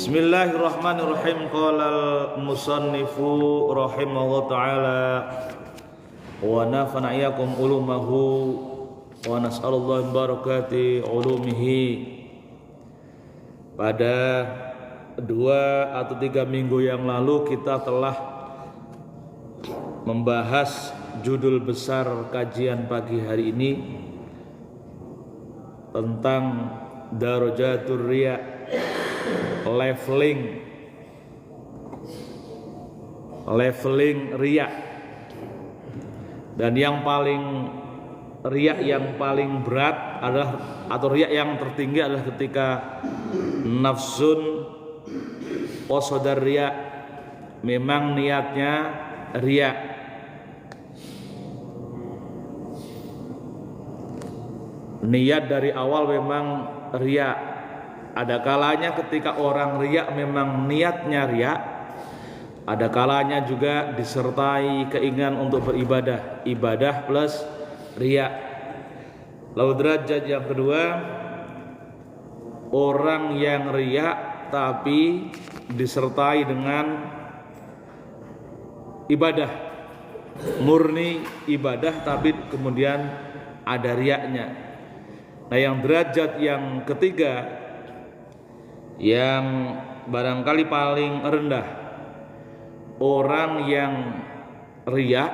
Bismillahirrahmanirrahim. Qala al-musannifu rahimahullah ta'ala wa nafa'ana iyyakum ulumahu wa nas'alullahi barakati ulumihi. Pada 2 atau 3 minggu yang lalu kita telah membahas judul besar kajian pagi hari ini tentang darajatur riya, leveling riya. Dan yang paling riya yang paling berat adalah, atau riya yang tertinggi adalah ketika nafsun qasada riya, memang niatnya riya. Niat dari awal memang riya. Ada kalanya ketika orang riya memang niatnya riya, ada kalanya juga disertai keinginan untuk beribadah, ibadah plus riya. Lalu derajat yang kedua, orang yang riya tapi disertai dengan ibadah, murni ibadah tapi kemudian ada riyanya. Nah, yang derajat yang ketiga, yang barangkali paling rendah, orang yang riya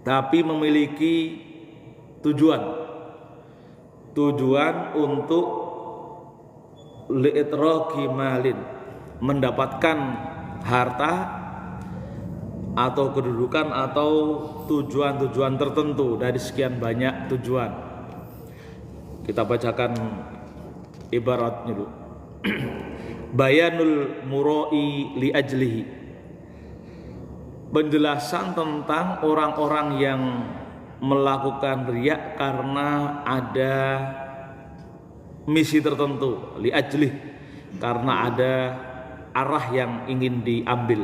tapi memiliki tujuan untuk li'itraki malin, mendapatkan harta atau kedudukan atau tujuan-tujuan tertentu dari sekian banyak tujuan. Kita bacakan ibaratnya dulu. Bayanul mura'i li ajlihi, penjelasan tentang orang-orang yang melakukan riya karena ada misi tertentu, li ajlih, karena ada arah yang ingin diambil.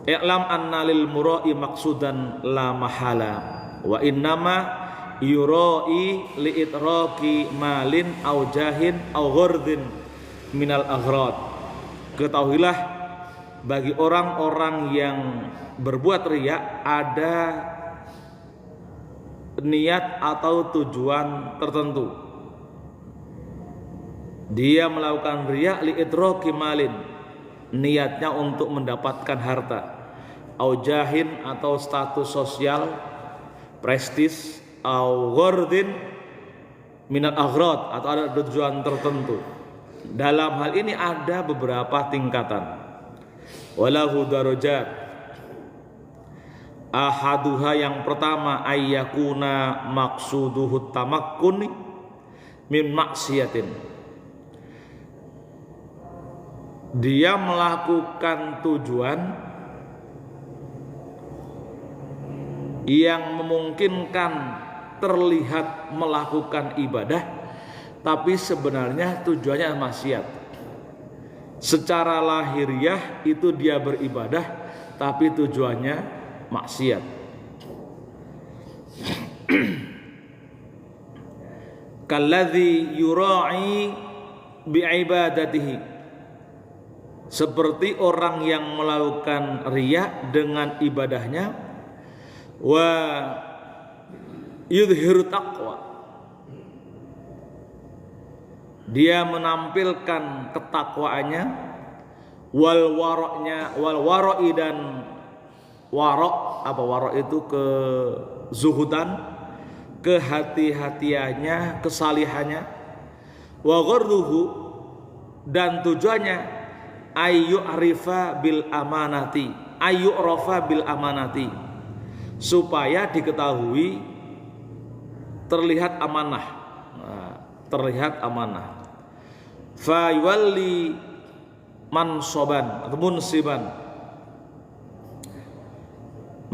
I'lam anna lil mura'i maqsudan la mahala wa innama yura'i li'itraki malin au jahin au ghardin minal aghrad. Ketahuilah, bagi orang-orang yang berbuat riya ada niat atau tujuan tertentu. Dia melakukan riya li'itraki malin, niatnya untuk mendapatkan harta, au jahin atau status sosial, prestis, au ghardin minal aghrad atau ada tujuan tertentu. Dalam hal ini ada beberapa tingkatan. Walahu darajat. Ahaduha, yang pertama, ayyakuna maqsuduhu tamakkun min maksiatin. Dia melakukan tujuan yang memungkinkan terlihat melakukan ibadah, tapi sebenarnya tujuannya maksiat. Secara lahiriah itu dia beribadah, tapi tujuannya maksiat. Kalladzi yura'i bi'ibadatihi, seperti orang yang melakukan riya dengan ibadahnya, wa yudhiru taqwa, dia menampilkan ketakwaannya, wal wara'i, dan wara', apa wara' itu kezuhudan, kehati-hatiannya, kesalihannya, wa gharduhu, dan tujuannya ayyu'rifa bil amanati, supaya diketahui, terlihat amanah. Terlihat amanah. Fa yuwalli mansoban atau munsiban,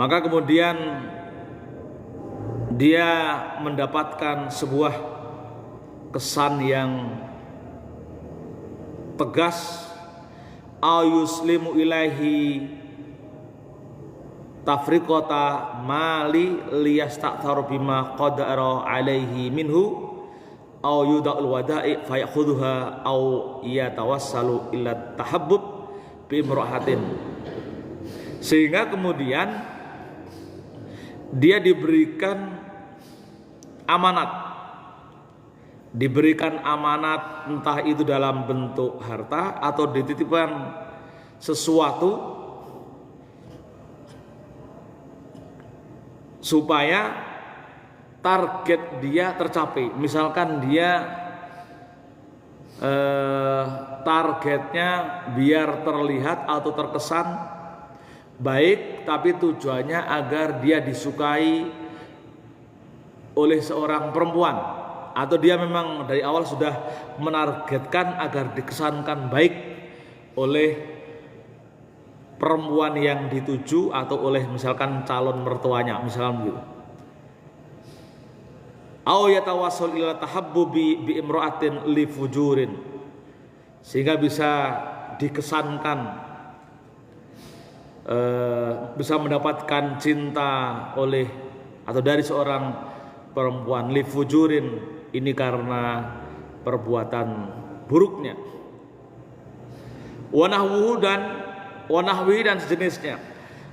maka kemudian dia mendapatkan sebuah kesan yang tegas. Ayuslimu ilaihi tafriqata mali liyastakthar bima qadara alaihi minhu au yuda'ul wada'i fayakhudhuha au yatawassalu ila tahabbub bi imra'atin, sehingga kemudian dia diberikan amanat, entah itu dalam bentuk harta atau dititipkan sesuatu supaya target dia tercapai. Misalkan dia targetnya biar terlihat atau terkesan baik, tapi tujuannya agar dia disukai oleh seorang perempuan, atau dia memang dari awal sudah menargetkan agar dikesankan baik oleh perempuan yang dituju atau oleh misalkan calon mertuanya, misalkan begitu. Au yatawassul ila tahabbubi bi imra'atin li fujurin, sehingga bisa dikesankan bisa mendapatkan cinta oleh atau dari seorang perempuan li fujurin, ini karena perbuatan buruknya. Wa nahwihi dan sejenisnya.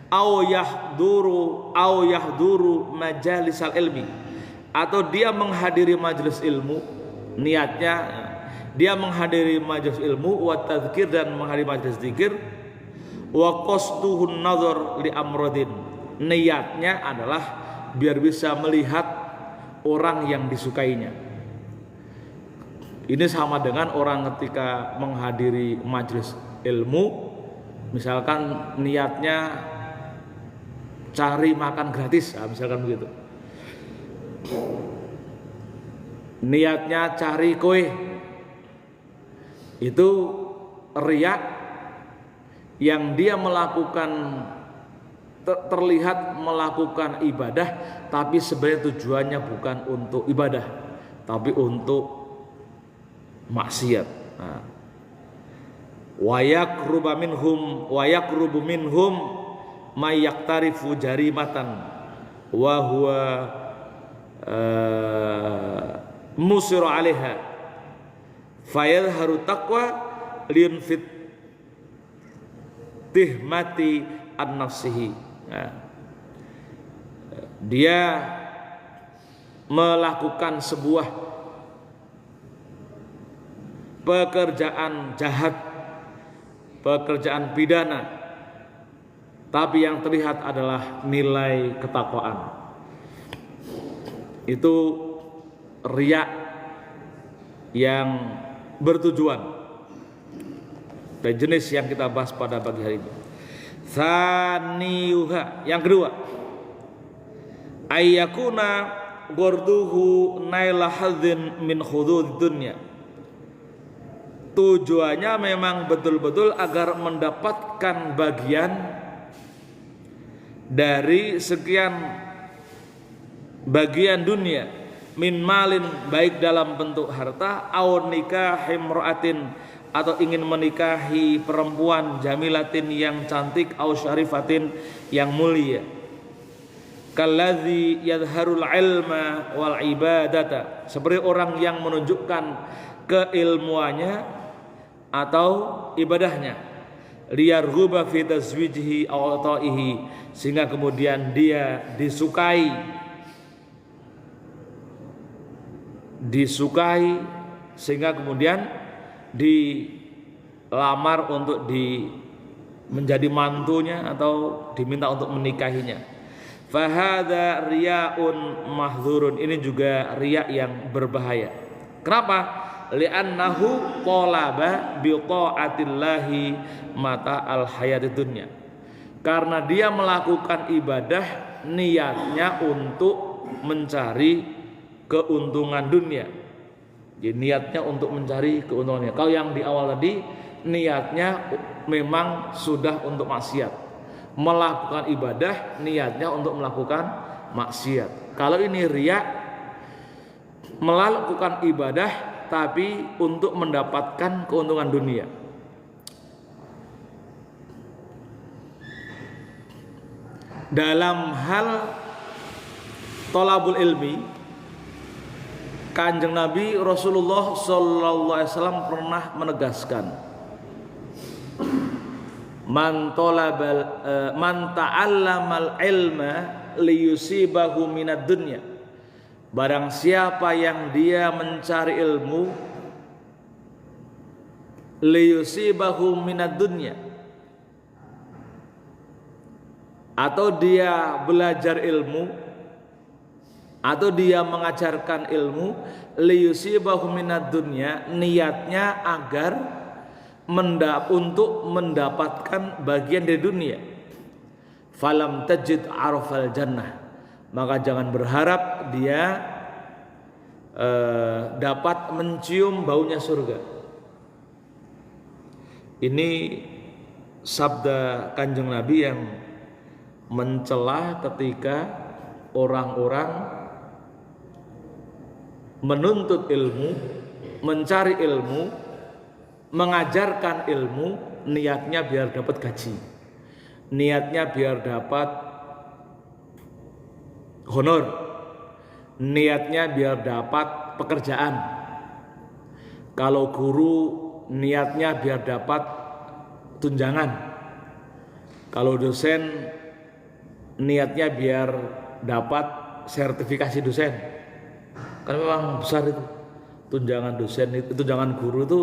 Au yahduru majalisal ilmi, atau dia menghadiri majelis ilmu, niatnya dia menghadiri majelis ilmu, wa tadzkir, dan menghadiri majelis zikir, wa qasduhun nazar li amradin, niatnya adalah biar bisa melihat orang yang disukainya. Ini sama dengan orang ketika menghadiri majelis ilmu, misalkan niatnya cari makan gratis, misalkan begitu. Niatnya cari kue, itu riya yang dia melakukan terlihat melakukan ibadah, tapi sebenarnya tujuannya bukan untuk ibadah, tapi untuk maksiat. Wa yaqrubu minhum may yaqtarifu jarimatan wa huwa musiru 'alaiha fayadhharu taqwa linfit tihmati an-nafsihi. Dia melakukan sebuah pekerjaan jahat, pekerjaan pidana, tapi yang terlihat adalah nilai ketakwaan. Itu riya yang bertujuan, dan jenis yang kita bahas pada pagi hari ini. Tsaniyuha, yang kedua, ayyakuna gorduhu naila hadzin min khudud dunya. Tujuannya memang betul-betul agar mendapatkan bagian dari sekian bagian dunia, min malin, baik dalam bentuk harta, au nikahi imra'atin, atau ingin menikahi perempuan jamilatin yang cantik, au syarifatin yang mulia, kalladzi yadharul ilma wal ibadata, seperti orang yang menunjukkan keilmuannya atau ibadahnya, liyarghuba fi tazwijihi aw ta'ihi, sehingga kemudian dia disukai sehingga kemudian dilamar untuk menjadi mantunya atau diminta untuk menikahinya. Fahadha riya'un mahdzurun, ini juga riya yang berbahaya. Kenapa? Li'annahu qalaba bi ta'atillahi mata al hayatid dunya, karena dia melakukan ibadah niatnya untuk mencari keuntungan dunia. Jadi niatnya untuk mencari keuntungannya. Kalau yang di awal tadi niatnya memang sudah untuk maksiat, melakukan ibadah niatnya untuk melakukan maksiat. Kalau ini riya, melakukan ibadah tapi untuk mendapatkan keuntungan dunia. Dalam hal thalabul ilmi, Kanjeng Nabi Rasulullah sallallahu alaihi wasallam pernah menegaskan, man ta'allamal ilma liyusibahu minad dunya. Barang siapa yang dia mencari ilmu liyusibahu minad dunya, atau dia belajar ilmu atau dia mengajarkan ilmu liyusibahu minad dunya, niatnya agar untuk mendapatkan bagian dari dunia, falam tajid arfal jannah, maka jangan berharap dia dapat mencium baunya surga. Ini sabda Kanjeng Nabi yang mencela ketika orang-orang menuntut ilmu, mencari ilmu, mengajarkan ilmu, niatnya biar dapat gaji, niatnya biar dapat honor, niatnya biar dapat pekerjaan. Kalau guru niatnya biar dapat tunjangan, kalau dosen niatnya biar dapat sertifikasi dosen. Kan memang besar itu tunjangan dosen, itu tunjangan guru itu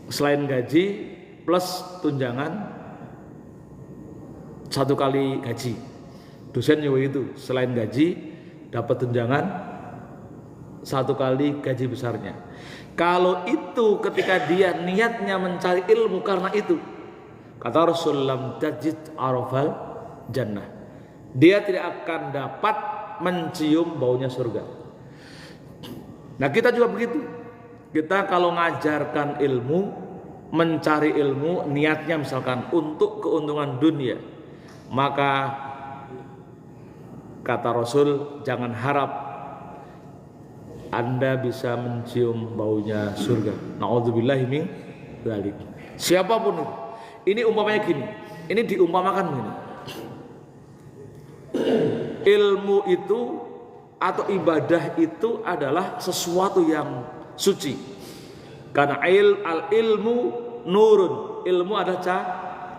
selain gaji plus tunjangan 1 kali gaji. Dosen juga itu selain gaji dapat tunjangan 1 kali gaji besarnya. Kalau itu ketika dia niatnya mencari ilmu karena itu, kata Rasulullah, tajid arafal jannah, dia tidak akan dapat mencium baunya surga. Nah, kita juga begitu. Kita kalau ngajarkan ilmu, mencari ilmu, niatnya misalkan untuk keuntungan dunia, maka kata Rasul, jangan harap Anda bisa mencium baunya surga. Na'udzubillahi min dzalik. Siapapun itu. Ini umpamanya gini. Ini diumpamakan gini. Ilmu itu atau ibadah itu adalah sesuatu yang suci. Karena al-ilmu nurun. Ilmu adalah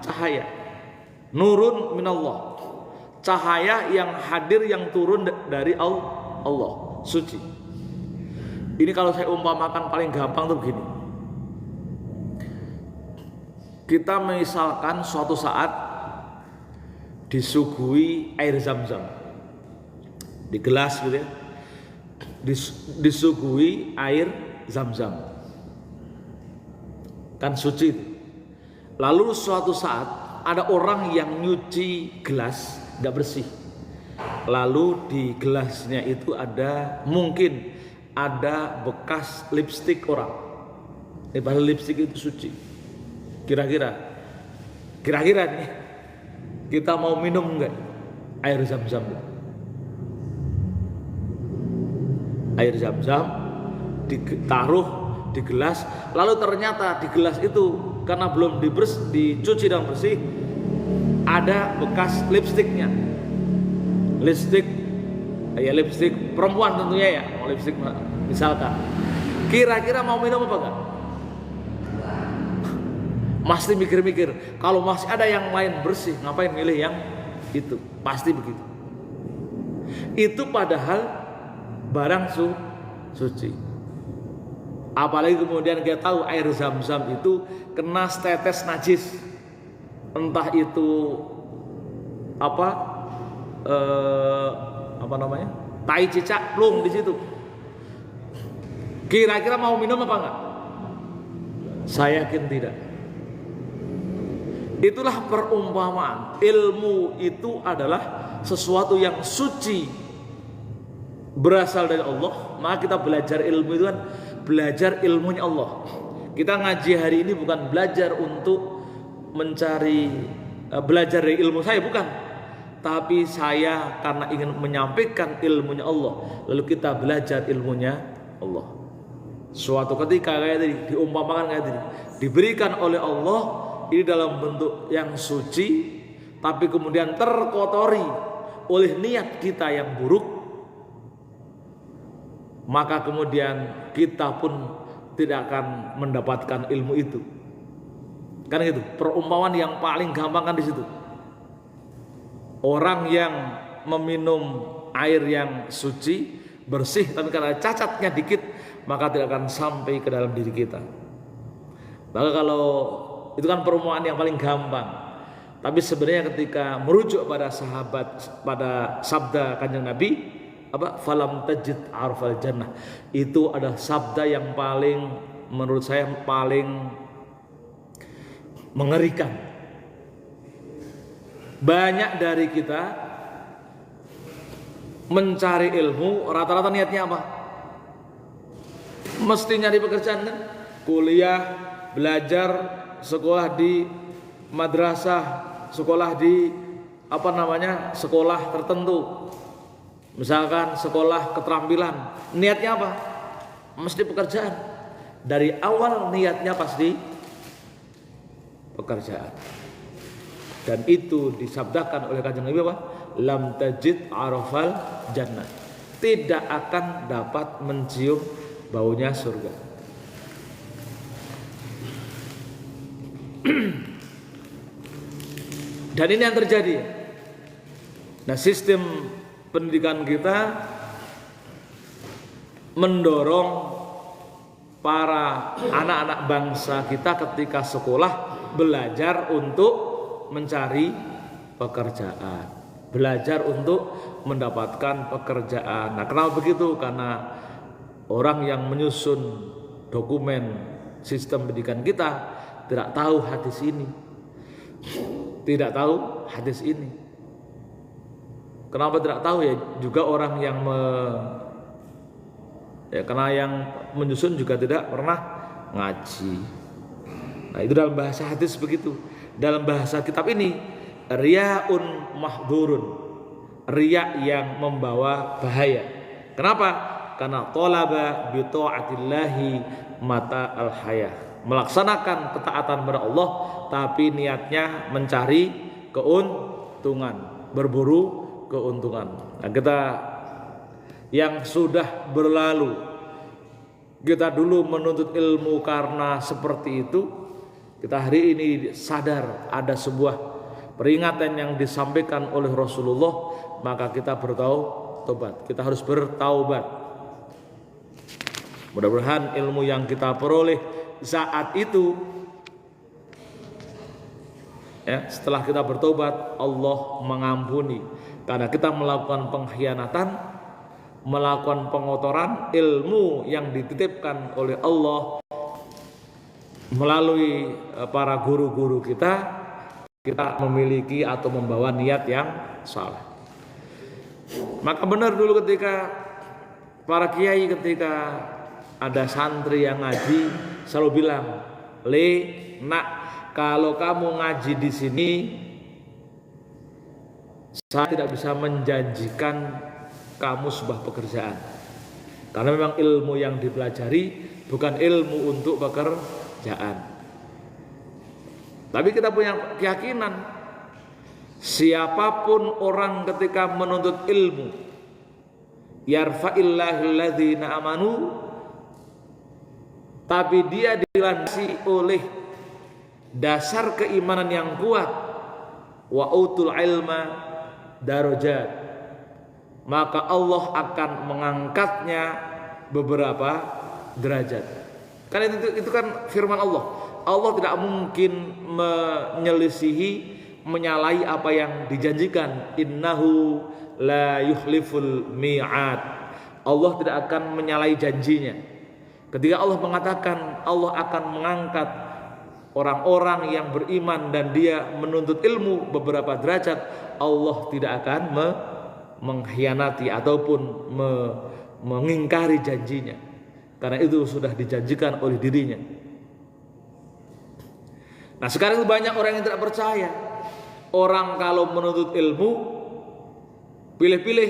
cahaya. Nurun minallah. Cahaya yang hadir, yang turun dari Allah. Suci. Ini kalau saya umpamakan paling gampang tuh begini. Kita misalkan suatu saat disuguhi air zam-zam di gelas gitu ya, disuguhi air zam-zam, kan suci itu. Lalu suatu saat ada orang yang nyuci gelas tidak bersih, lalu di gelasnya itu mungkin ada bekas lipstik orang. Padahal lipstik itu suci. Kira-kira nih, kita mau minum enggak air zam-zam? Air zam-zam ditaruh di gelas, lalu ternyata di gelas itu karena belum dicuci dan bersih, ada bekas lipstiknya. Lipstik perempuan tentunya ya, lipstik misalkan. Kira-kira mau minum apa enggak? Pasti mikir-mikir, kalau masih ada yang lain bersih, ngapain milih yang itu? Pasti begitu. Itu padahal barang suci. Apalagi kemudian kita tahu air zam-zam itu kena setetes najis, entah itu tai cicak plung di situ. Kira-kira mau minum apa enggak? Saya yakin tidak. Itulah perumpamaan. Ilmu itu adalah sesuatu yang suci, berasal dari Allah. Maka kita belajar ilmu itu kan belajar ilmunya Allah. Kita ngaji hari ini bukan belajar untuk belajar dari ilmu saya, bukan. Tapi saya karena ingin menyampaikan ilmunya Allah, lalu kita belajar ilmunya Allah. Suatu ketika kayak tadi, diumpamakan kayak tadi, diberikan oleh Allah ini dalam bentuk yang suci, tapi kemudian terkotori oleh niat kita yang buruk, maka kemudian kita pun tidak akan mendapatkan ilmu itu. Kan gitu. Perumpamaan yang paling gampang kan di situ. Orang yang meminum air yang suci, bersih, tapi karena cacatnya dikit, maka tidak akan sampai ke dalam diri kita. Maka kalau itu kan perumpamaan yang paling gampang. Tapi sebenarnya ketika merujuk pada sahabat, pada sabda Kanjeng Nabi, falam tajid arfal jannah, itu adalah sabda yang paling, menurut saya paling mengerikan. Banyak dari kita mencari ilmu, rata-rata niatnya apa? Mesti nyari pekerjaan kan? Kuliah, belajar, sekolah di madrasah, sekolah di sekolah tertentu. Misalkan sekolah keterampilan, niatnya apa? Mesti pekerjaan. Dari awal niatnya pasti pekerjaan. Dan itu disabdakan oleh Kanjeng Nabi apa? Lam tajid arafal jannah. Tidak akan dapat mencium baunya surga. Dan ini yang terjadi. Nah, sistem pendidikan kita mendorong para anak-anak bangsa kita ketika sekolah belajar untuk mencari pekerjaan, belajar untuk mendapatkan pekerjaan. Nah, kenapa begitu? Karena orang yang menyusun dokumen sistem pendidikan kita tidak tahu hadis ini, tidak tahu hadis ini. Kenapa tidak tahu? Ya juga orang yang karena yang menyusun juga tidak pernah ngaji. Nah, itu dalam bahasa hadis begitu. Dalam bahasa kitab ini, riyaun mahdurun, riya yang membawa bahaya. Kenapa? Karena talaba bi taatillahi mata al hayah, melaksanakan ketaatan kepada Allah tapi niatnya mencari keuntungan, berburu keuntungan. Nah, kita yang sudah berlalu, kita dulu menuntut ilmu karena seperti itu, kita hari ini sadar ada sebuah peringatan yang disampaikan oleh Rasulullah, maka kita bertaubat. Kita harus bertaubat. Mudah-mudahan ilmu yang kita peroleh saat itu, setelah kita bertobat, Allah mengampuni. Karena kita melakukan pengkhianatan, melakukan pengotoran ilmu yang dititipkan oleh Allah melalui para guru-guru kita memiliki atau membawa niat yang salah. Maka benar dulu ketika para kiai, ketika ada santri yang ngaji, selalu bilang, nak, kalau kamu ngaji di sini, saya tidak bisa menjanjikan kamu sebuah pekerjaan, karena memang ilmu yang dipelajari bukan ilmu untuk pekerjaan. Tapi kita punya keyakinan, siapapun orang ketika menuntut ilmu, yarfa'illahu alladzina amanu, tapi dia dilandasi oleh dasar keimanan yang kuat, wa utul ilma darajat, maka Allah akan mengangkatnya beberapa derajat. Karena itu kan firman Allah. Allah tidak mungkin menyelisihi, menyalahi apa yang dijanjikan. Innahu la yukhliful mi'ad. Allah tidak akan menyalahi janjinya. Ketika Allah mengatakan Allah akan mengangkat orang-orang yang beriman dan dia menuntut ilmu beberapa derajat, Allah tidak akan mengkhianati ataupun mengingkari janjinya. Karena itu sudah dijanjikan oleh dirinya. Nah, sekarang banyak orang yang tidak percaya. Orang kalau menuntut ilmu pilih-pilih,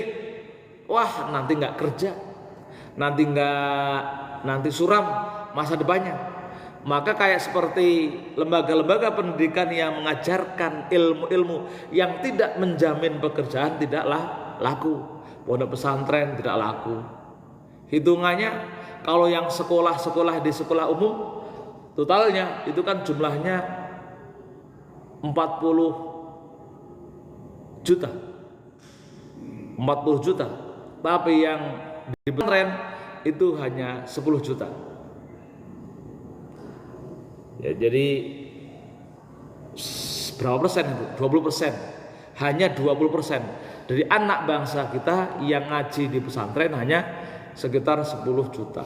wah nanti nggak kerja, nanti suram masa depannya. Maka kayak seperti lembaga-lembaga pendidikan yang mengajarkan ilmu-ilmu yang tidak menjamin pekerjaan tidaklah laku. Pondok pesantren tidak laku, Hitungannya kalau yang sekolah di sekolah umum totalnya itu kan jumlahnya 40 juta. 40 juta. Tapi yang di pesantren itu hanya 10 juta. Ya, jadi berapa persen itu? 20%. Hanya 20% dari anak bangsa kita yang ngaji di pesantren hanya sekitar 10 juta.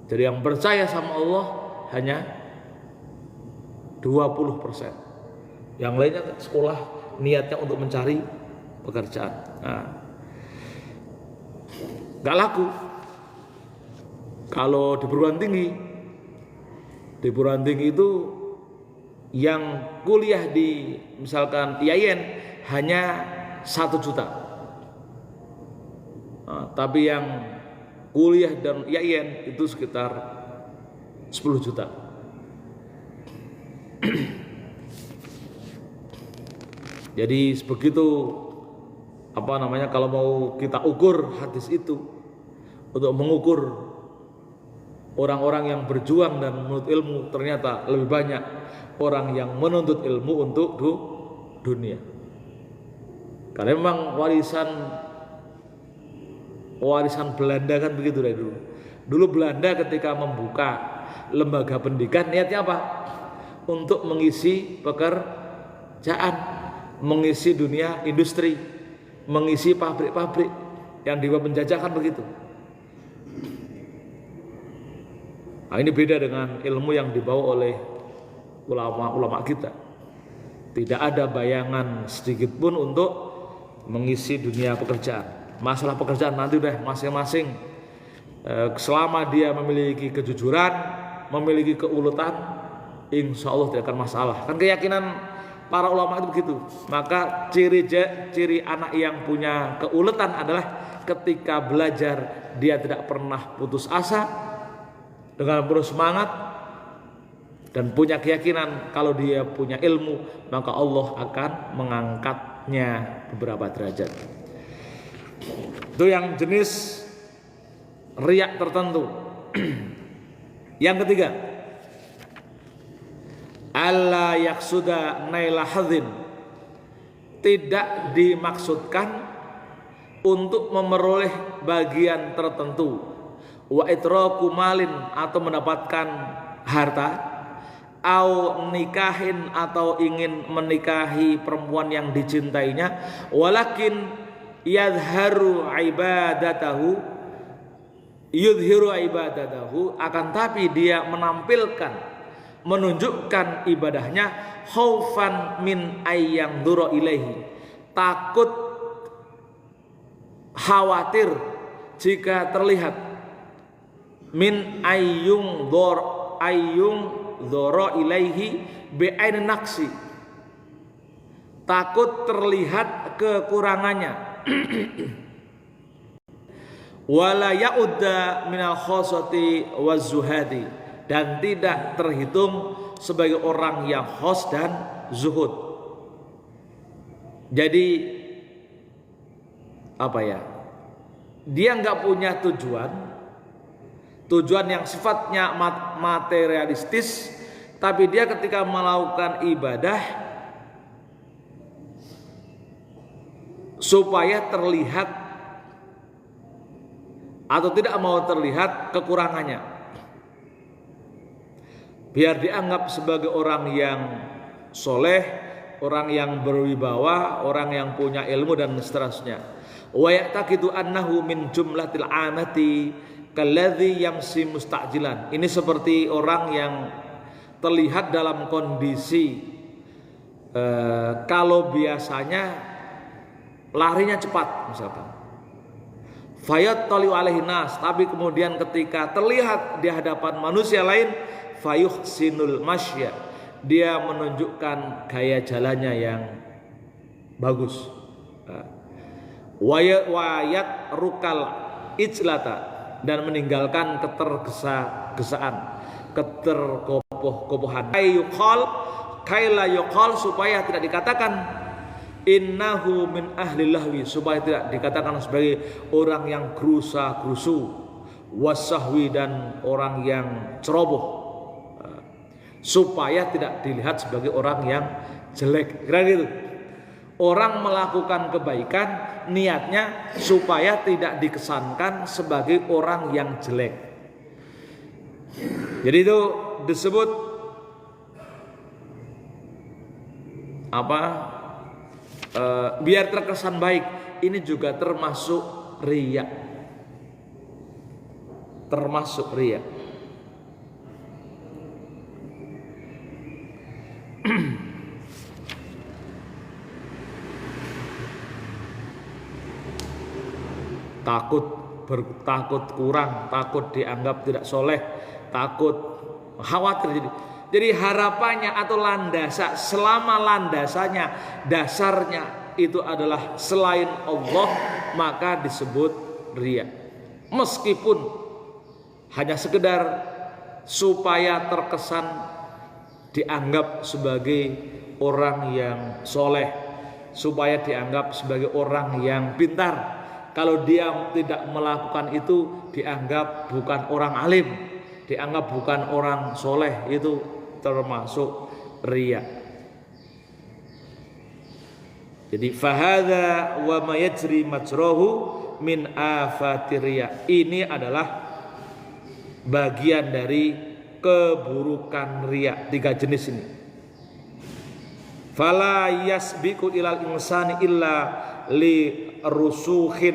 Jadi yang percaya sama Allah hanya 20%. Yang lainnya sekolah niatnya untuk mencari pekerjaan. Nah, gak laku. Kalau di perguruan tinggi itu yang kuliah di misalkan IAIN hanya 1 juta. Nah, tapi yang kuliah dan IAIN itu sekitar 10 juta. Jadi begitu kalau mau kita ukur hadis itu untuk mengukur orang-orang yang berjuang dan menuntut ilmu, ternyata lebih banyak orang yang menuntut ilmu untuk dunia. Karena memang warisan Belanda kan begitu dari dulu. Dulu Belanda ketika membuka lembaga pendidikan niatnya apa? Untuk mengisi pekerjaan, mengisi dunia industri, mengisi pabrik-pabrik yang dibawa penjajah kan begitu. Nah, ini beda dengan ilmu yang dibawa oleh ulama-ulama kita. Tidak ada bayangan sedikit pun untuk mengisi dunia pekerjaan. Masalah pekerjaan nanti udah masing-masing. Selama dia memiliki kejujuran, memiliki keuletan, insya Allah tidak akan masalah. Kan keyakinan para ulama itu begitu. Maka ciri anak yang punya keuletan adalah ketika belajar dia tidak pernah putus asa, dengan penuh semangat dan punya keyakinan kalau dia punya ilmu maka Allah akan mengangkatnya beberapa derajat. Itu yang jenis riya tertentu. Yang ketiga, alla yaksuda naila hadzin, tidak dimaksudkan untuk memperoleh bagian tertentu, wa itraku malin, atau mendapatkan harta, au nikahin, atau ingin menikahi perempuan yang dicintainya, walakin yudhiru ibadatahu, akan tapi dia menampilkan, menunjukkan ibadahnya, khaufan min ayyang duro ilaihi, takut, khawatir jika terlihat, min ayyung doro ilaihi bi'ain naksi, takut terlihat kekurangannya, wala ya'udda minal khosati wazuhadi, dan tidak terhitung sebagai orang yang khos dan zuhud. Jadi dia nggak punya tujuan yang sifatnya materialistis, tapi dia ketika melakukan ibadah supaya terlihat atau tidak mau terlihat kekurangannya, biar dianggap sebagai orang yang soleh, orang yang berwibawa, orang yang punya ilmu dan seterusnya. Wa ya'taqidu annahu min jumlatil amati kalladzi yamsi mustajilan. Ini seperti orang yang terlihat dalam kondisi kalau biasanya larinya cepat misalkan, fayattali'u alaihi nas, tapi kemudian ketika terlihat di hadapan manusia lain, fayuhsinul masya, dia menunjukkan gaya jalannya yang bagus. Wayat rukal ijlata, dan meninggalkan ketergesa-gesaan, keterkopoh-kopohan. Kaila yuqal, supaya tidak dikatakan innahu min ahli lahwi, supaya tidak dikatakan sebagai orang yang gerusa-gerusu, wasahwi, dan orang yang ceroboh, supaya tidak dilihat sebagai orang yang jelek. Kira gitu. Orang melakukan kebaikan niatnya supaya tidak dikesankan sebagai orang yang jelek. Jadi itu disebut apa? Biar terkesan baik. Ini juga termasuk riya. Termasuk riya. takut kurang, takut dianggap tidak soleh, takut khawatir. Jadi harapannya atau landasan, selama landasannya, dasarnya itu adalah selain Allah, maka disebut riya. Meskipun hanya sekedar supaya terkesan dianggap sebagai orang yang soleh, supaya dianggap sebagai orang yang pintar. Kalau dia tidak melakukan itu, dianggap bukan orang alim, dianggap bukan orang soleh. Itu termasuk riya. Jadi fahadha wa ma yajri majrahu min afati riya. Ini adalah bagian dari keburukan riya. 3 jenis ini. Fala yasbiqu ilal insani illa li rusu'ir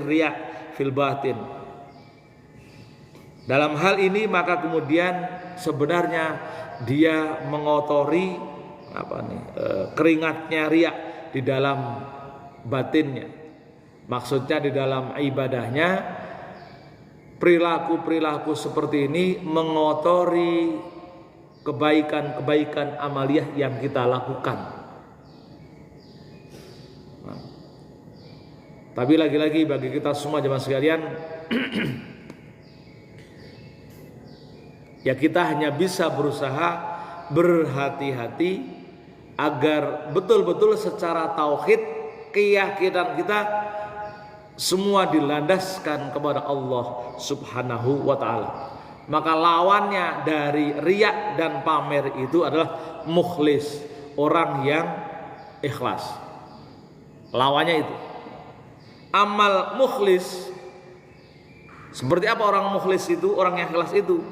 riya fil batin. Dalam hal ini maka kemudian sebenarnya dia mengotori keringatnya riya di dalam batinnya. Maksudnya di dalam ibadahnya, perilaku-perilaku seperti ini mengotori kebaikan-kebaikan amaliyah yang kita lakukan. Tapi lagi-lagi bagi kita semua jemaah sekalian, ya kita hanya bisa berusaha berhati-hati agar betul-betul secara tauhid, keyakinan kita semua dilandaskan kepada Allah Subhanahu wa ta'ala. Maka lawannya dari riya dan pamer itu adalah mukhlis, orang yang ikhlas. Lawannya itu. Amal mukhlis, seperti apa orang mukhlis itu, orang yang ikhlas itu?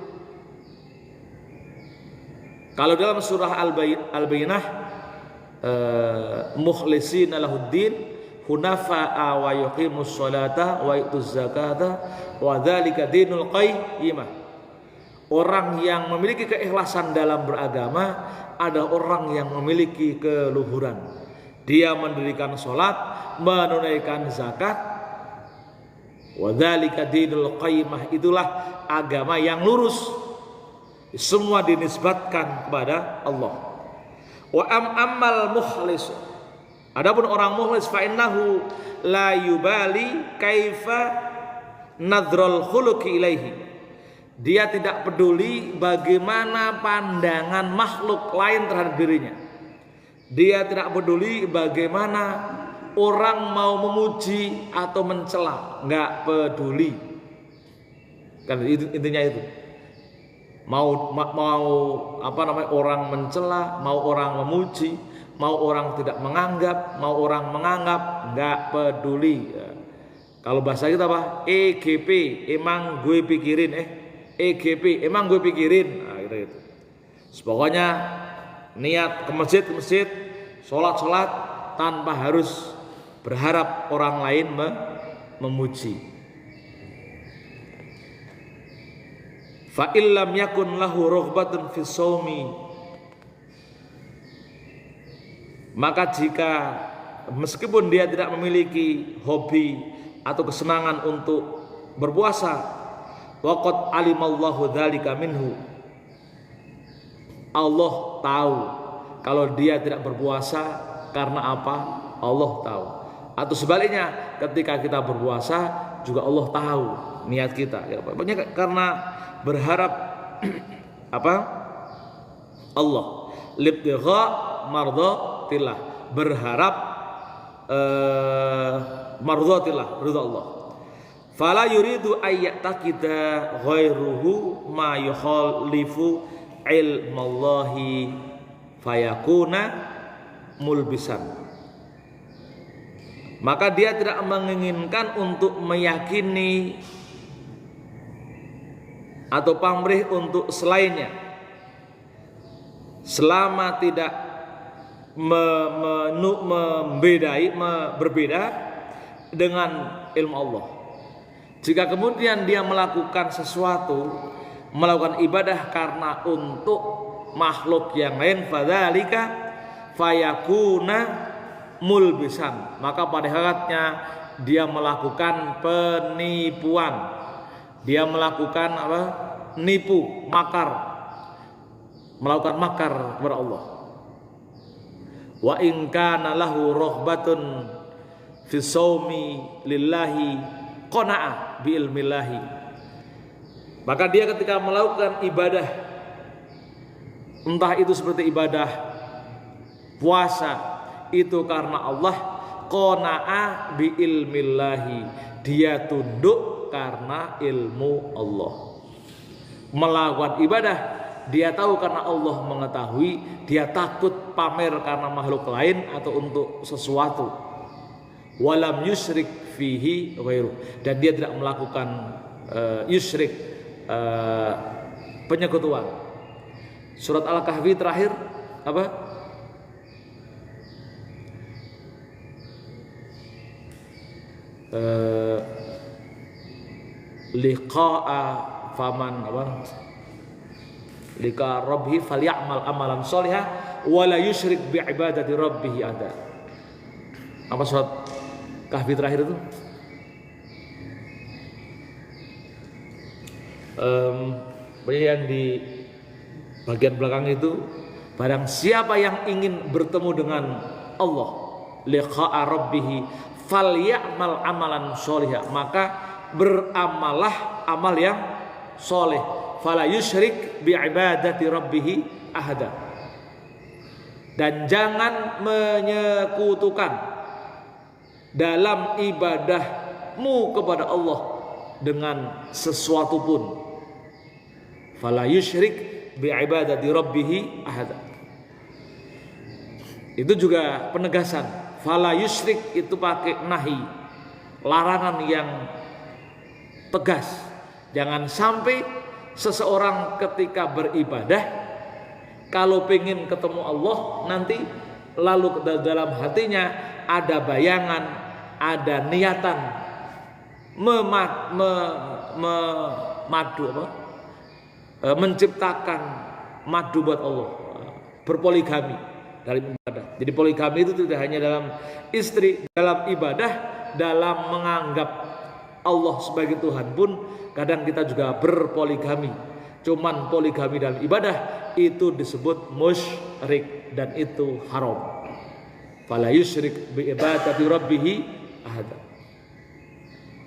Kalau dalam surah Al-Bayyinah, mukhlisina lahuddin hunafa'a wa yuqimus sholata wa yu'tuz zakata wa dzalika dinul qayyimah. Orang yang memiliki keikhlasan dalam beragama ada orang yang memiliki keluhuran. Dia mendirikan sholat, menunaikan zakat. Wa dzalika dinul qayyimah, itulah agama yang lurus. Semua dinisbatkan kepada Allah. Wa ammal mukhlis, adapun orang mukhlis, fa innahu la yubali kaifa nadhrul khuluqi ilaihi. Dia tidak peduli bagaimana pandangan makhluk lain terhadap dirinya. Dia tidak peduli bagaimana orang mau memuji atau mencela, enggak peduli. Kan intinya itu. Mau orang mencela, mau orang memuji, mau orang tidak menganggap, mau orang menganggap, enggak peduli. Kalau bahasa kita apa? EGP, emang gue pikirin, EGP, emang gue pikirin. Nah, gitu. Pokoknya niat ke masjid, sholat tanpa harus berharap orang lain memuji. Fa illam yakun lahu raghbatun fi shaumi, maka jika meskipun dia tidak memiliki hobi atau kesenangan untuk berpuasa, waqad alimallahu dzalika minhu, Allah tahu kalau dia tidak berpuasa karena apa, Allah tahu. Atau sebaliknya, ketika kita berpuasa juga Allah tahu niat kita. Pokoknya karena berharap apa? Allah. Libtigha mardhatillah, berharap mardhatillah, ridha Allah. Fala yuridu ayyataqida ghairuhu ma yukhalifu ilmallahi fayakuna mulbisan. Maka dia tidak menginginkan untuk meyakini atau pamrih untuk selainnya selama tidak berbeda dengan ilmu Allah. Jika kemudian dia melakukan sesuatu, melakukan ibadah karena untuk makhluk yang lain, fadzalika fayakuna mulbisan, maka pada hakikatnya dia melakukan penipuan, dia melakukan apa? Nipu, makar, melakukan makar kepada Allah. Wa in kana lahu rahbatun fi shaumi lillahi qana'a bi ilmillahi, maka dia ketika melakukan ibadah, entah itu seperti ibadah puasa, itu karena Allah, qana'a bi ilmillahi, dia tunduk karena ilmu Allah. Melakukan ibadah dia tahu karena Allah mengetahui, dia takut pamer karena makhluk lain atau untuk sesuatu. Walam yusyrik fihi ghairu, dan dia tidak melakukan yusyrik, penyekutuan. Surat Al-Kahfi terakhir apa? Liqa'a faman apa? Liqa rabbih falyamal amalan sholihah wa la yusyrik bi ibadati rabbih ada. Apa surat Kahfi terakhir itu? Yang di bagian belakang itu, barang siapa yang ingin bertemu dengan Allah, liqa'a rabbih falyamal amalan sholihah, maka beramalah amal yang soleh. Fala yusyrik bi ibadati rabbih ahada, dan jangan menyekutukan dalam ibadahmu kepada Allah dengan sesuatu pun. Fala yusyrik bi ibadati rabbih ahada, itu juga penegasan. Fala yusyrik itu pakai nahi, larangan yang tegas. Jangan sampai seseorang ketika beribadah, kalau pengen ketemu Allah nanti, lalu dalam hatinya ada bayangan, ada niatan menciptakan madu buat Allah, berpoligami dalam ibadah. Jadi poligami itu tidak hanya dalam istri, dalam ibadah, dalam menganggap Allah sebagai Tuhan pun kadang kita juga berpoligami. Cuman poligami dalam ibadah itu disebut musyrik dan itu haram. Fala yusyrik bi ibadati rabbih ahada.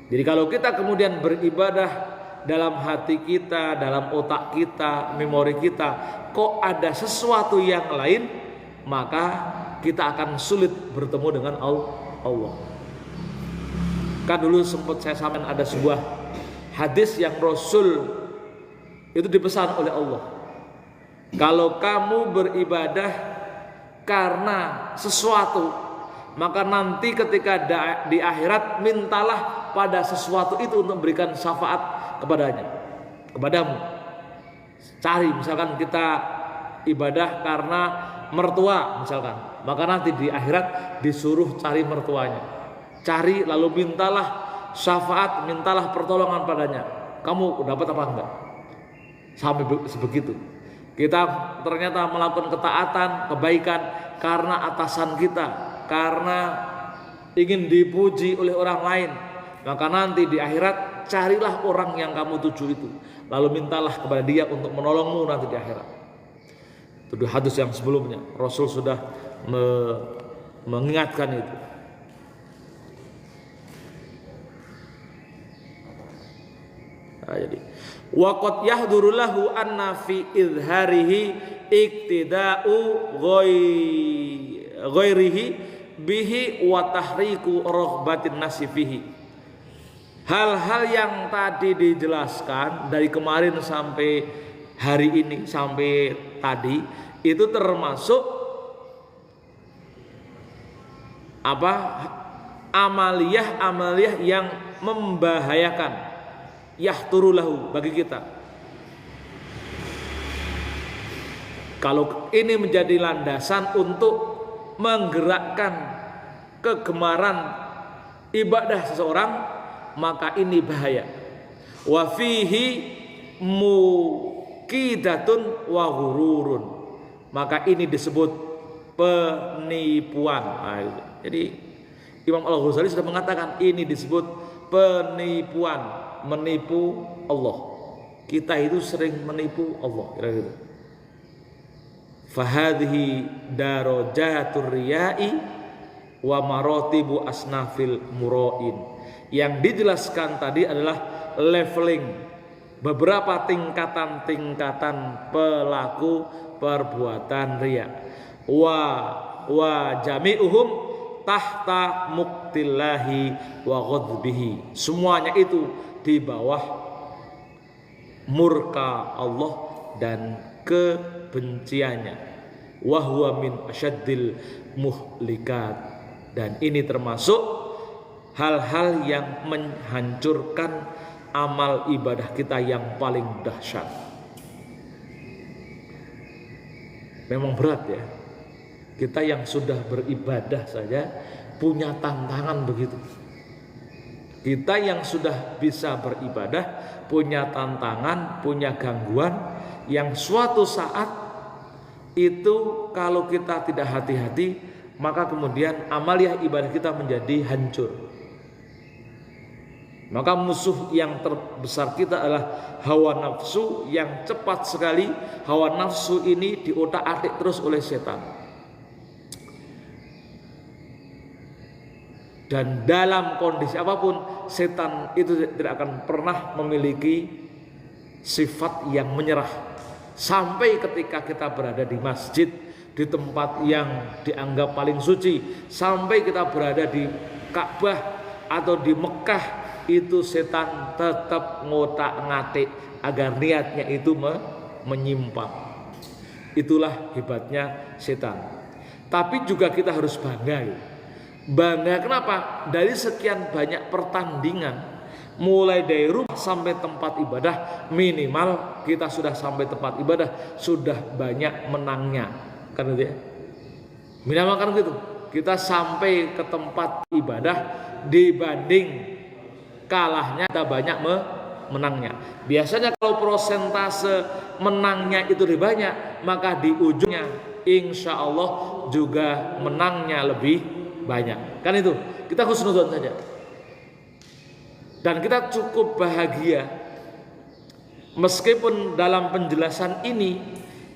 Jadi kalau kita kemudian beribadah, dalam hati kita, dalam otak kita, memori kita kok ada sesuatu yang lain, maka kita akan sulit bertemu dengan Allah. Kan dulu sempat saya sampaikan ada sebuah hadis yang Rasul itu dipesan oleh Allah. Kalau kamu beribadah karena sesuatu, maka nanti ketika di akhirat mintalah pada sesuatu itu untuk memberikan syafaat kepadamu. Cari, misalkan kita ibadah karena mertua misalkan, maka nanti di akhirat disuruh cari mertuanya. Cari lalu mintalah syafaat, mintalah pertolongan padanya. Kamu dapat apa enggak? Sampai sebegitu. Kita ternyata melakukan ketaatan, kebaikan karena atasan kita, karena ingin dipuji oleh orang lain. Maka nanti di akhirat carilah orang yang kamu tuju itu, lalu mintalah kepada dia untuk menolongmu nanti di akhirat. Itu hadis yang sebelumnya Rasul sudah mengingatkan itu. Nah, jadi waqad yahduru lahu anna fi izharihi iktida'u ghairihi bihi wa tahriku raghbatin nasi fihi. Hal-hal yang tadi dijelaskan dari kemarin sampai hari ini sampai tadi itu termasuk apa? Amaliyah yang membahayakan yahturulahu bagi kita. Kalau ini menjadi landasan untuk menggerakkan kegemaran ibadah seseorang, maka ini bahaya. Wa fihi muqidatun wa ghururun. Maka ini disebut penipuan. Nah, jadi Imam Al-Ghazali sudah mengatakan ini disebut penipuan, menipu Allah. Kita itu sering menipu Allah, kira-kira. Fahadhihi darajatur riya'i wa maratibu asnafil murain. Yang dijelaskan tadi adalah leveling, beberapa tingkatan-tingkatan pelaku perbuatan riya. Wa jami'uhum tahta muqtillahi wa ghadbihi. Semuanya itu di bawah murka Allah dan kebenciannya. Wa huwa min asyaddil muhlikat. Dan ini termasuk hal-hal yang menghancurkan amal ibadah kita yang paling dahsyat. Memang berat ya. Kita yang sudah beribadah saja punya tantangan begitu. Kita yang sudah bisa beribadah punya tantangan, punya gangguan yang suatu saat itu kalau kita tidak hati-hati, maka kemudian amaliyah ibadah kita menjadi hancur. Maka musuh yang terbesar kita adalah hawa nafsu yang cepat sekali hawa nafsu ini diotak-atik terus oleh setan. Dan dalam kondisi apapun setan itu tidak akan pernah memiliki sifat yang menyerah. Sampai ketika kita berada di masjid, di tempat yang dianggap paling suci, sampai kita berada di Ka'bah atau di Mekah, itu setan tetap ngotak-ngatik agar niatnya itu menyimpang. Itulah hebatnya setan. Tapi juga kita harus bangga. Bangga kenapa? Dari sekian banyak pertandingan, mulai dari rumah sampai tempat ibadah, minimal kita sudah sampai tempat ibadah sudah banyak menangnya, kan gitu ya? Minimal kan gitu. Kita sampai ke tempat ibadah dibanding kalahnya kita banyak menangnya. Biasanya kalau persentase menangnya itu lebih banyak, maka di ujungnya insya Allah juga menangnya lebih banyak. Kan itu, kita husnudzon saja. Dan kita cukup bahagia meskipun dalam penjelasan ini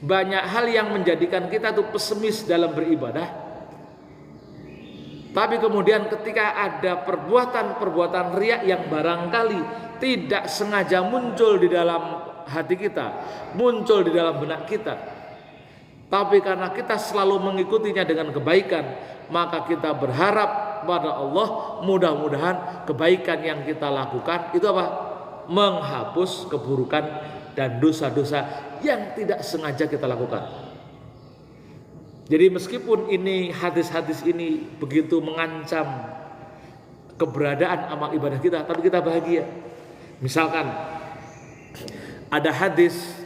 banyak hal yang menjadikan kita tuh pesimis dalam beribadah. Tapi kemudian ketika ada perbuatan-perbuatan riya yang barangkali tidak sengaja muncul di dalam hati kita, muncul di dalam benak kita, tapi karena kita selalu mengikutinya dengan kebaikan, maka kita berharap pada Allah mudah-mudahan kebaikan yang kita lakukan itu apa? Menghapus keburukan dan dosa-dosa yang tidak sengaja kita lakukan. Jadi meskipun ini hadis-hadis ini begitu mengancam keberadaan amal ibadah kita, tapi kita bahagia. Misalkan ada hadis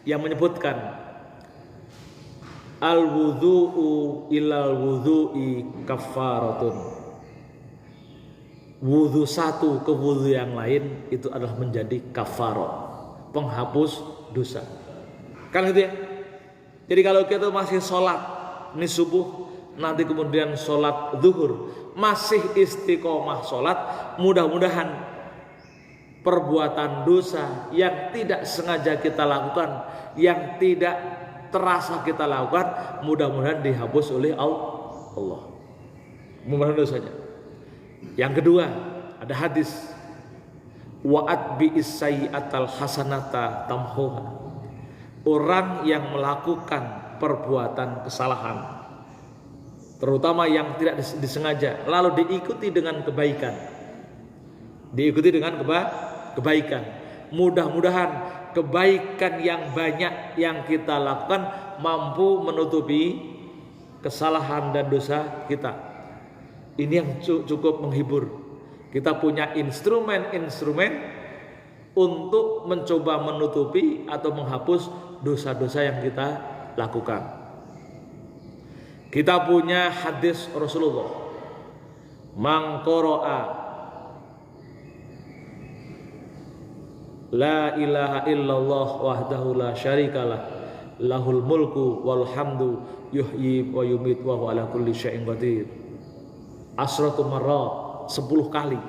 yang menyebutkan al-wudhu'u ilal wudhu'i kafaratun. Wudhu satu ke wudhu yang lain itu adalah menjadi kafarat, penghapus dosa. Kan gitu ya. Jadi kalau kita masih sholat ini subuh, nanti kemudian sholat zuhur, masih istiqomah sholat, mudah-mudahan perbuatan dosa yang tidak sengaja kita lakukan, yang tidak terasa kita lakukan, mudah-mudahan dihapus oleh Allah. Mudah-mudahan dosanya. Yang kedua, ada hadis wa'at bi'is sayyi'atal hasanata tamhuha. Orang yang melakukan perbuatan kesalahan, terutama yang tidak disengaja, lalu diikuti dengan kebaikan. Diikuti dengan kebaikan. Mudah-mudahan kebaikan yang banyak yang kita lakukan mampu menutupi kesalahan dan dosa kita. Ini yang cukup menghibur. Kita punya instrumen-instrumen untuk mencoba menutupi atau menghapus dosa-dosa yang kita lakukan. Kita punya hadis Rasulullah, man qara'a la ilaha illallah wahdahu la syarikalah lahul mulku wal hamdu yuhyi wa yumit wa huwa ala kulli syai'in qadir asratu marrat, 10 kali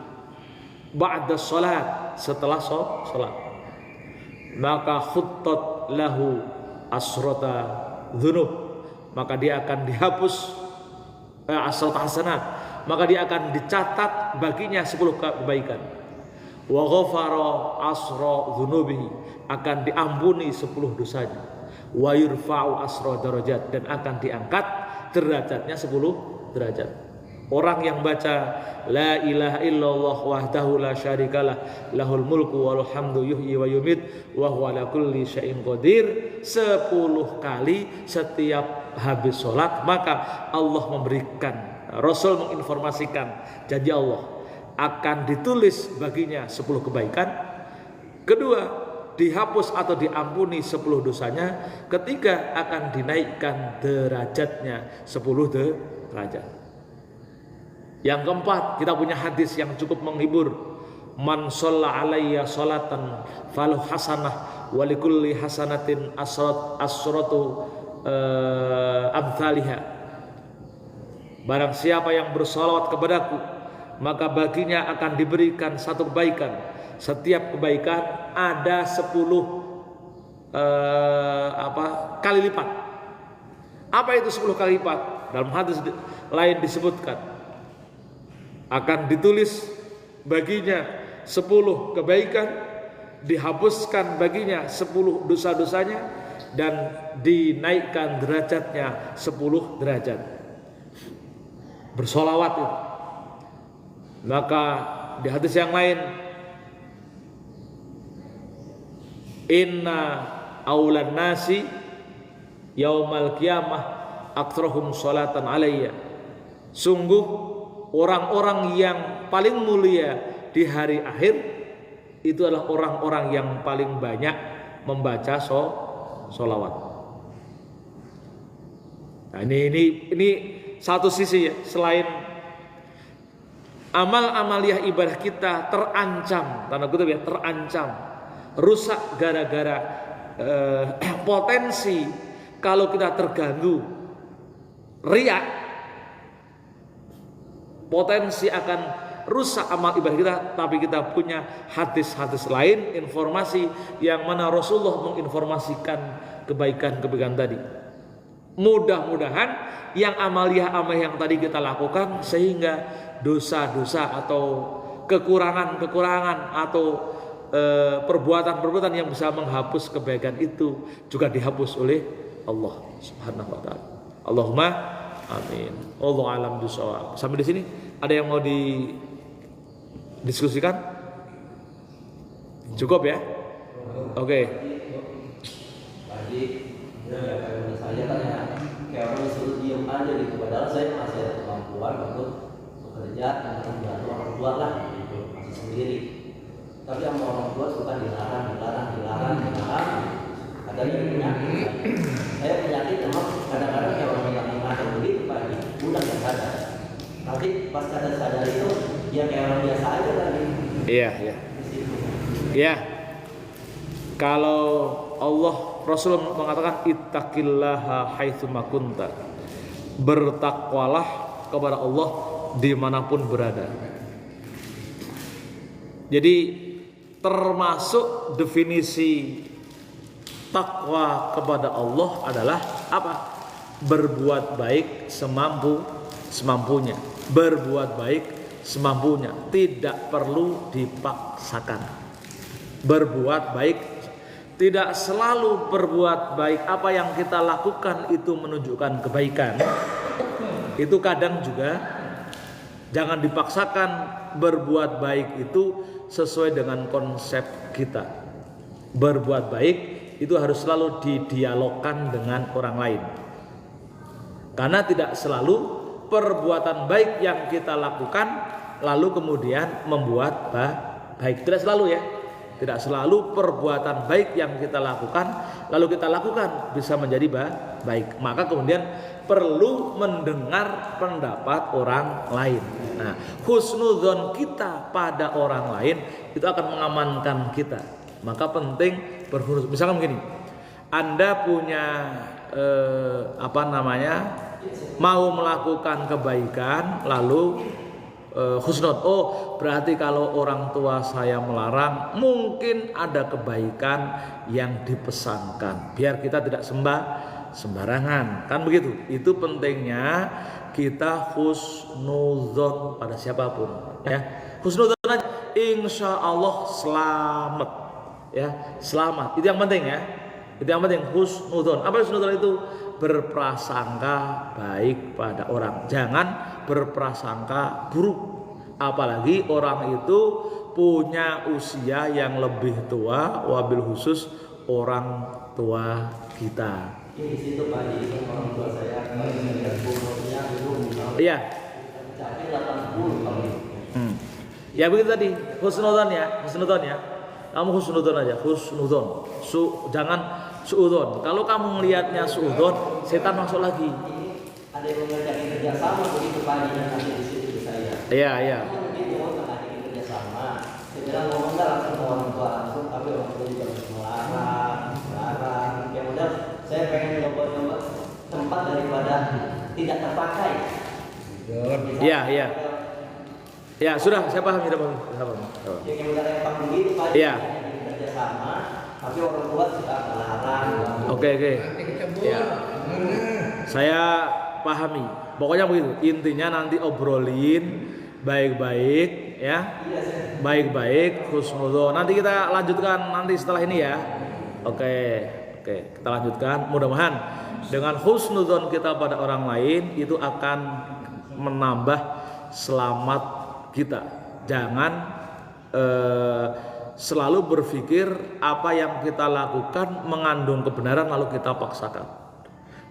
ba'da salat, setelah salat, maka khuttat lahu asrata dzunub, maka dia akan dihapus asrat hasanat, maka dia akan dicatat baginya 10 kebaikan. Wa ghafara asra dzunubihi, akan diampuni 10 dosanya. Wa yurfa'u asra darajat, dan akan diangkat derajatnya 10 derajat. Orang yang baca la ilaha illallah wahdahu la syarikalah lahul mulku wal hamdu yuhyi wa yumit wa huwa ala kulli syai'in qadir 10 kali setiap habis sholat, maka Allah memberikan, Rasul menginformasikan janji Allah akan ditulis baginya 10 kebaikan. Kedua, dihapus atau diampuni 10 dosanya. Ketiga, akan dinaikkan derajatnya 10 derajat. Yang keempat, kita punya hadis yang cukup menghibur. Man shalla alayya sholatan falahu hasanah wa likulli hasanatin asratu amthaliha. Barang siapa yang bersolawat kepadaku, maka baginya akan diberikan 1 kebaikan. Setiap kebaikan ada 10 kali lipat. Apa itu 10 kali lipat? Dalam hadis lain disebutkan akan ditulis baginya 10 kebaikan, dihapuskan baginya 10 dosa-dosanya, dan dinaikkan derajatnya 10 derajat. Bersolawat itu. Maka di hadis yang lain, inna aulan nasi yaumal qiyamah aktsarhum sholatan alayya. Sungguh orang-orang yang paling mulia di hari akhir itu adalah orang-orang yang paling banyak membaca sholawat. Nah, ini satu sisi ya, selain amal-amaliyah ibadah kita terancam, tanda kutip ya, terancam rusak gara-gara potensi kalau kita terganggu riya, potensi akan rusak amal ibadah kita. Tapi kita punya hadis-hadis lain, informasi yang mana Rasulullah menginformasikan kebaikan-kebaikan tadi. Mudah-mudahan yang amaliyah-amaliyah yang tadi kita lakukan, sehingga dosa-dosa atau kekurangan-kekurangan atau perbuatan-perbuatan yang bisa menghapus kebaikan itu juga dihapus oleh Allah Subhanahu wa taala. Allahumma amin. Wallahu a'lam bishawab. Sampai di sini ada yang mau didiskusikan? Cukup ya? Oke. Tadi saya kan ya kayak orang disuruh diam aja gitu, padahal saya masih ada kemampuan untuk bekerja dan membantu orang tua lah gitu, masih sendiri. Tapi sama orang tua suka dilarang. Adanya penyakit. Saya penyakit memang kadang-kadang kayak orang yang macam begitu Pak, udah nggak sadar. Tapi pas sadar itu ya kayak orang biasa aja lagi. Iya. Iya. Kalau Allah, Rasul mengatakan ittaqillaha haitsu ma kunta. Bertakwalah kepada Allah dimanapun berada. Jadi termasuk definisi takwa kepada Allah adalah apa? Berbuat baik semampunya. Berbuat baik semampunya, tidak perlu dipaksakan. Berbuat baik, tidak selalu berbuat baik. Apa yang kita lakukan itu menunjukkan kebaikan, itu kadang juga jangan dipaksakan berbuat baik itu sesuai dengan konsep kita. Berbuat baik itu harus selalu didialogkan dengan orang lain. Karena tidak selalu perbuatan baik yang kita lakukan lalu kemudian membuat baik. Tidak selalu ya. Tidak selalu perbuatan baik yang kita lakukan lalu kita lakukan bisa menjadi baik. Maka kemudian perlu mendengar pendapat orang lain. Nah, husnudzon kita pada orang lain itu akan mengamankan kita. Maka penting berhusnuzon. Misalkan begini, Anda punya mau melakukan kebaikan lalu husnud. Oh, berarti kalau orang tua saya melarang, mungkin ada kebaikan yang dipesankan. Biar kita tidak sembarangan, kan begitu. Itu pentingnya kita husnudzon pada siapapun, ya. Husnudzon aja, insya Allah selamat, ya, selamat. Itu yang penting ya. Itu yang penting, husnudzon. Apa husnudzon itu? Berprasangka baik pada orang. Jangan berprasangka buruk. Apalagi orang itu punya usia yang lebih tua, wabil khusus orang tua kita. Di situ Pak, jadi orang tua saya umurnya itu Iya. mencapai 80 tahun. Ya begitu tadi, husnudzon ya. Kamu husnudzon aja, husnudzon. Jangan suudzon. Kalau kamu melihatnya suudzon, setan masuk lagi. Ada yang mengerjakan kerjasama begitu Pak, nanti di situ saya. Iya. Begitu mengerjakan kerjasama. Saya bilang ngomong nggak langsung ke orang tua langsung, tapi orang tua juga melarang. Yang mudah saya pengen coba tempat daripada tidak terpakai. Iya. Ya sudah, saya paham. Yang mudah yang begitu Pak. Iya. Kerjasama, tapi orang tua sudah melarang. Oke. Ya. Saya pahami. Pokoknya begitu. Intinya nanti obrolin baik-baik, ya. Baik-baik, husnudzon. Nanti kita lanjutkan nanti setelah ini ya. Oke, kita lanjutkan. Mudah-mudahan dengan husnudzon kita pada orang lain itu akan menambah selamat kita. Jangan selalu berpikir apa yang kita lakukan mengandung kebenaran lalu kita paksakan.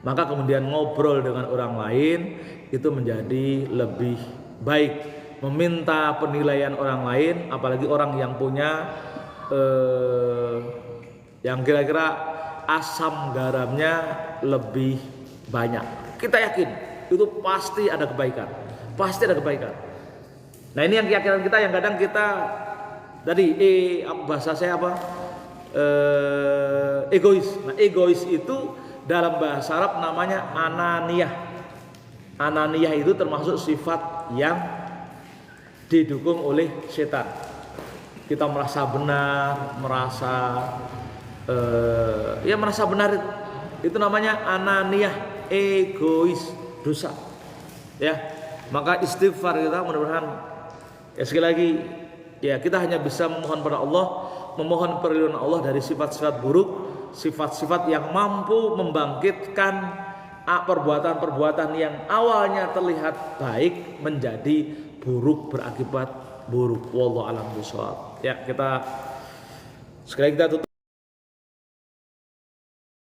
Maka kemudian ngobrol dengan orang lain itu menjadi lebih baik. Meminta penilaian orang lain, apalagi orang yang punya yang kira-kira asam garamnya lebih banyak. Kita yakin itu pasti ada kebaikan. Nah, ini yang keyakinan kita yang kadang kita tadi bahasa saya apa? Egois. Nah, egois itu dalam bahasa Arab namanya ananiyah. Ananiyah itu termasuk sifat yang didukung oleh setan. Kita merasa benar, merasa benar itu namanya ananiyah, egois, dosa. Ya, maka istighfar kita mudah-mudahan ya sekali lagi ya kita hanya bisa memohon pada Allah, memohon perlindungan Allah dari sifat-sifat buruk, sifat-sifat yang mampu membangkitkan perbuatan-perbuatan yang awalnya terlihat baik menjadi buruk, berakibat buruk. Wallahu a'lam bishawab. Ya, sekali kita tutup.